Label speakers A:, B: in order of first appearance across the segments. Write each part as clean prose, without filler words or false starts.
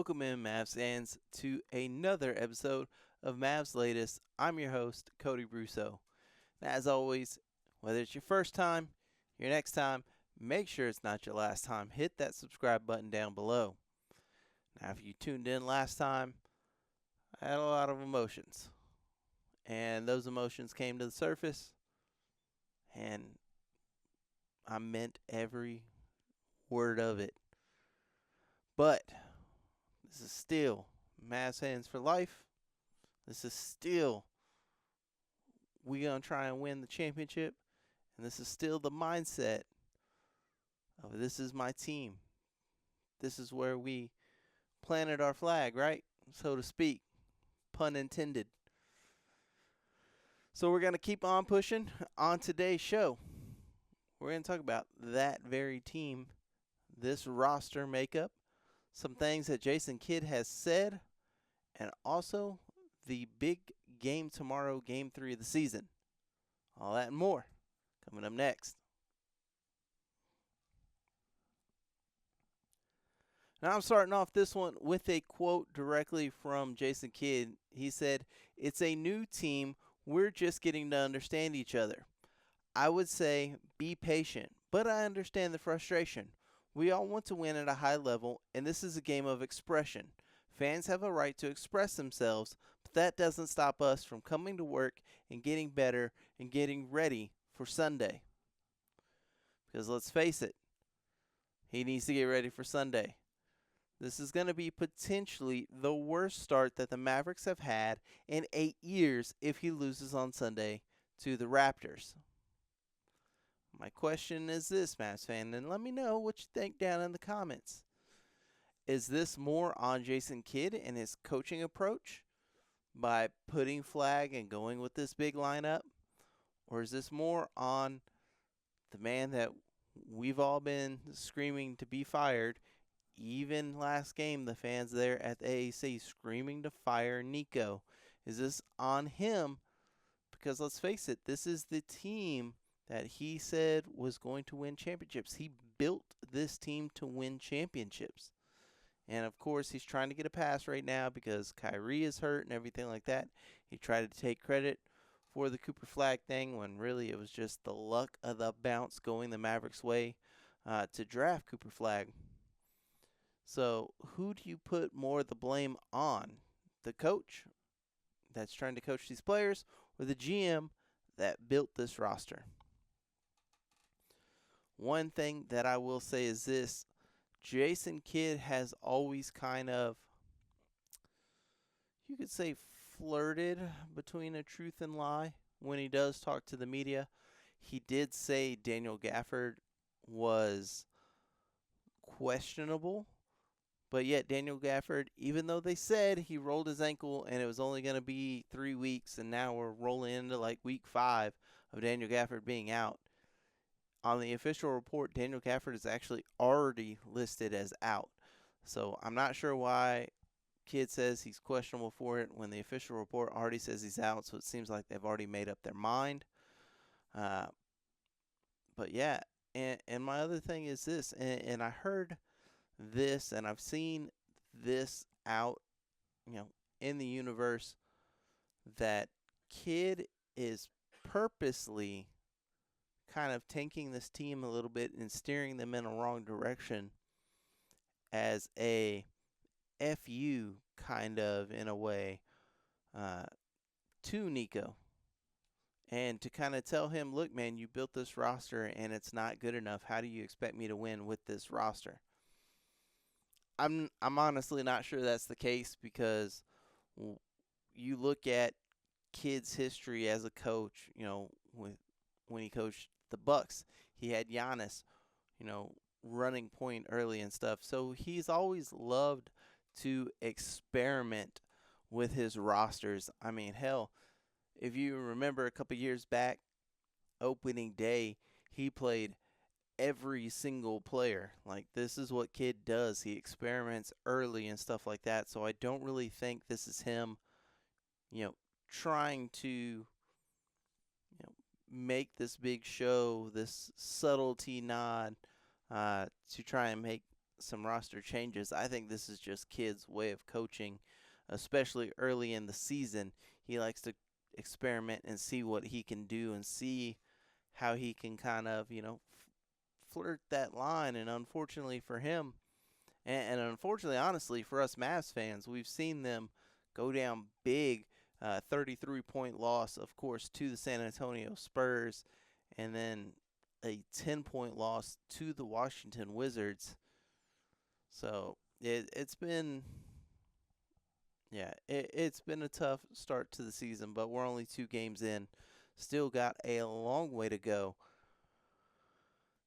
A: Welcome in, Mavs fans, to another episode of Mavs Latest. I'm your host, Cody Brusso. And as always, whether it's your first time, your next time, make sure it's not your last time. Hit that subscribe button down below. Now, if you tuned in last time, I had a lot of emotions. And those emotions came to the surface, and I meant every word of it. But this is still Mavs fans for life. This is still we gonna try and win the championship, and this is still the mindset of this is my team. This is where we planted our flag, right? So to speak, pun intended. So we're gonna keep on pushing. On today's show, we're gonna talk about that very team, this roster makeup, some things that Jason Kidd has said, and also the big game tomorrow, game 3 of the season. All that and more coming up next. Now I'm starting off this one with a quote directly from Jason Kidd. He said, "It's a new team. We're just getting to understand each other. I would say be patient, but I understand the frustration. We all want to win at a high level, and this is a game of expression. Fans have a right to express themselves, but that doesn't stop us from coming to work and getting better and getting ready for Sunday." Because let's face it, he needs to get ready for Sunday. This is going to be potentially the worst start that the Mavericks have had in 8 years if he loses on Sunday to the Raptors. My question is this, Mavs fan, and let me know what you think down in the comments. Is this more on Jason Kidd and his coaching approach by putting flag and going with this big lineup? Or is this more on the man that we've all been screaming to be fired? Even last game, the fans there at the AAC screaming to fire Nico. Is this on him? Because let's face it, this is the team that he said was going to win championships. He built this team to win championships. And, of course, he's trying to get a pass right now because Kyrie is hurt and everything like that. He tried to take credit for the Cooper Flag thing when really it was just the luck of the bounce going the Mavericks' way to draft Cooper Flag. So who do you put more of the blame on? The coach that's trying to coach these players or the GM that built this roster? One thing that I will say is this. Jason Kidd has always kind of, you could say, flirted between a truth and lie when he does talk to the media. He did say Daniel Gafford was questionable. But yet Daniel Gafford, even though they said he rolled his ankle and it was only going to be 3 weeks, and now we're rolling into like week 5 of Daniel Gafford being out, on the official report, Daniel Gafford is actually already listed as out. So I'm not sure why Kidd says he's questionable for it when the official report already says he's out. So it seems like they've already made up their mind. But yeah, and my other thing is this, and I heard this, and I've seen this out, in the universe, that Kidd is purposely kind of tanking this team a little bit and steering them in a wrong direction as a FU kind of, in a way, to Nico. And to kind of tell him, look, man, you built this roster and it's not good enough. How do you expect me to win with this roster? I'm honestly not sure that's the case, because you look at Kidd's history as a coach, when he coached the Bucks, he had Giannis, running point early and stuff. So he's always loved to experiment with his rosters. I mean, hell, if you remember a couple years back, opening day, he played every single player. Like, this is what Kidd does. He experiments early and stuff like that. So I don't really think this is him, trying to, make this big show, this subtlety nod, to try and make some roster changes. I think this is just Kidd's way of coaching, especially early in the season. He likes to experiment and see what he can do and see how he can kind of, flirt that line. And unfortunately for him, and unfortunately, honestly, for us Mavs fans, we've seen them go down big. 33-point loss, of course, to the San Antonio Spurs, and then a 10-point loss to the Washington Wizards. So it's been, yeah, it's been a tough start to the season, but we're only 2 games in. Still got a long way to go.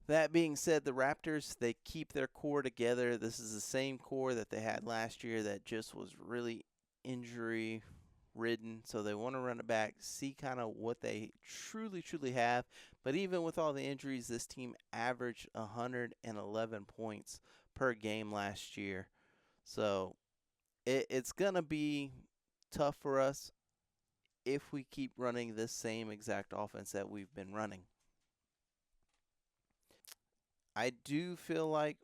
A: That being said, the Raptors, they keep their core together. This is the same core that they had last year that just was really injury ridden. So they want to run it back, see kind of what they truly have. But even with all the injuries, this team averaged 111 points per game last year. So it's going to be tough for us if we keep running this same exact offense that we've been running. I do feel like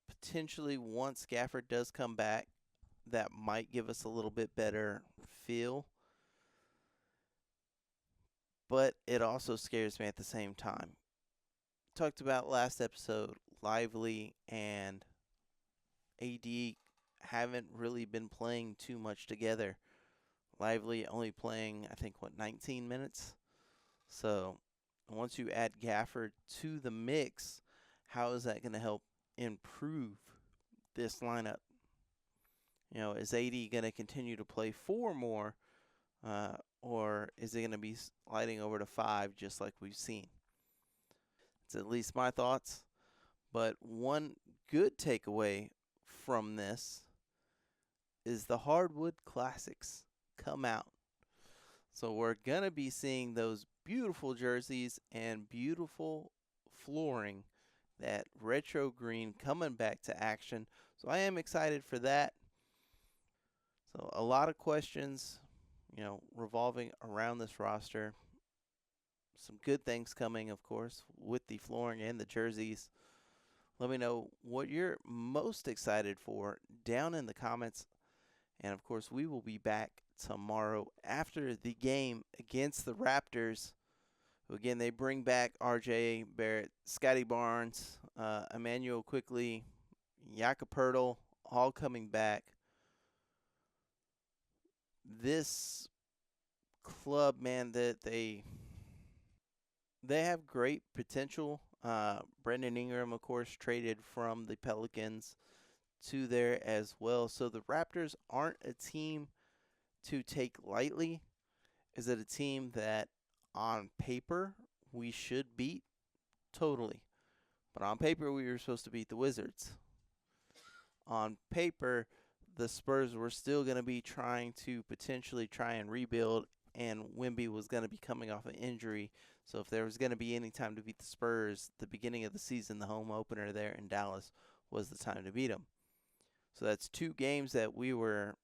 A: potentially once Gafford does come back, that might give us a little bit better feel. But it also scares me at the same time. Talked about last episode, Lively and AD haven't really been playing too much together. Lively only playing, I think, 19 minutes? So once you add Gafford to the mix, how is that going to help improve this lineup? Is AD going to continue to play 4 more, or is it going to be sliding over to 5 just like we've seen? It's at least my thoughts. But one good takeaway from this is the hardwood classics come out. So we're going to be seeing those beautiful jerseys and beautiful flooring, that retro green coming back to action. So I am excited for that. So a lot of questions, revolving around this roster. Some good things coming, of course, with the flooring and the jerseys. Let me know what you're most excited for down in the comments. And, of course, we will be back tomorrow after the game against the Raptors. Again, they bring back R.J. Barrett, Scotty Barnes, Emmanuel Quickly, Jakob Poeltl, all coming back. This club, man, that they have great potential. Brandon Ingram, of course, traded from the Pelicans to there as well. So the Raptors aren't a team to take lightly. Is it a team that on paper we should beat? Totally. But on paper we were supposed to beat the Wizards. On paper, the Spurs were still going to be trying to potentially try and rebuild, and Wemby was going to be coming off an injury. So if there was going to be any time to beat the Spurs, the beginning of the season, the home opener there in Dallas was the time to beat them. So that's 2 games that we were,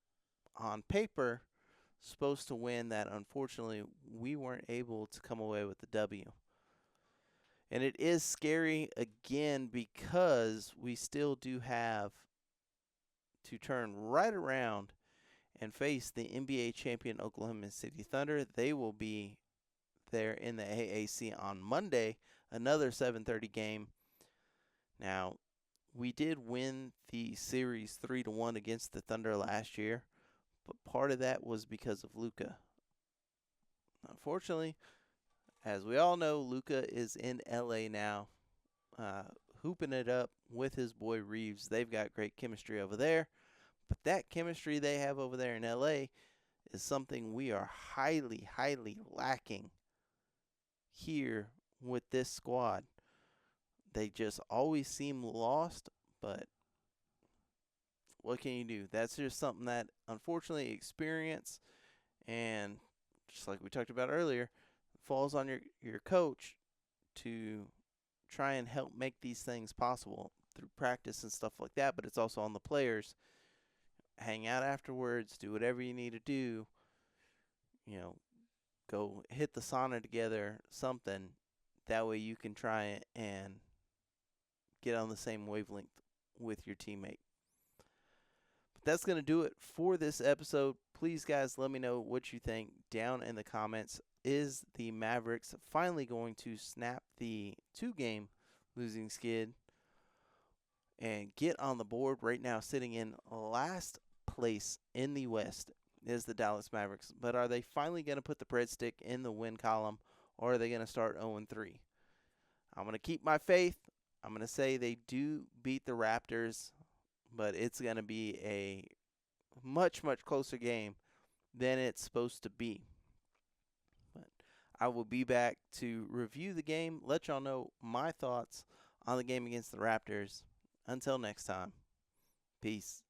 A: on paper, supposed to win that unfortunately we weren't able to come away with the W. And it is scary again because we still do have to turn right around and face the NBA champion Oklahoma City Thunder. They will be there in the AAC on Monday, another 7:30 game. Now, we did win the series 3-1 against the Thunder last year, but part of that was because of Luka. Unfortunately, as we all know, Luka is in LA now, hooping it up with his boy Reeves. They've got great chemistry over there. But that chemistry they have over there in LA is something we are highly lacking here with this squad. They just always seem lost, but what can you do? That's just something that, unfortunately, experience and just like we talked about earlier, falls on your coach to try and help make these things possible through practice and stuff like that, but it's also on the players. Hang out afterwards, do whatever you need to do, go hit the sauna together, something. That way you can try and get on the same wavelength with your teammate. But that's going to do it for this episode. Please, guys, let me know what you think down in the comments. Is the Mavericks finally going to snap the 2-game losing skid and get on the board? Right now, sitting in last place in the West is the Dallas Mavericks. But are they finally going to put the breadstick in the win column, or are they going to start 0-3? I'm going to keep my faith. I'm going to say they do beat the Raptors, but it's going to be a much, much closer game than it's supposed to be. But I will be back to review the game, let y'all know my thoughts on the game against the Raptors. Until next time, peace.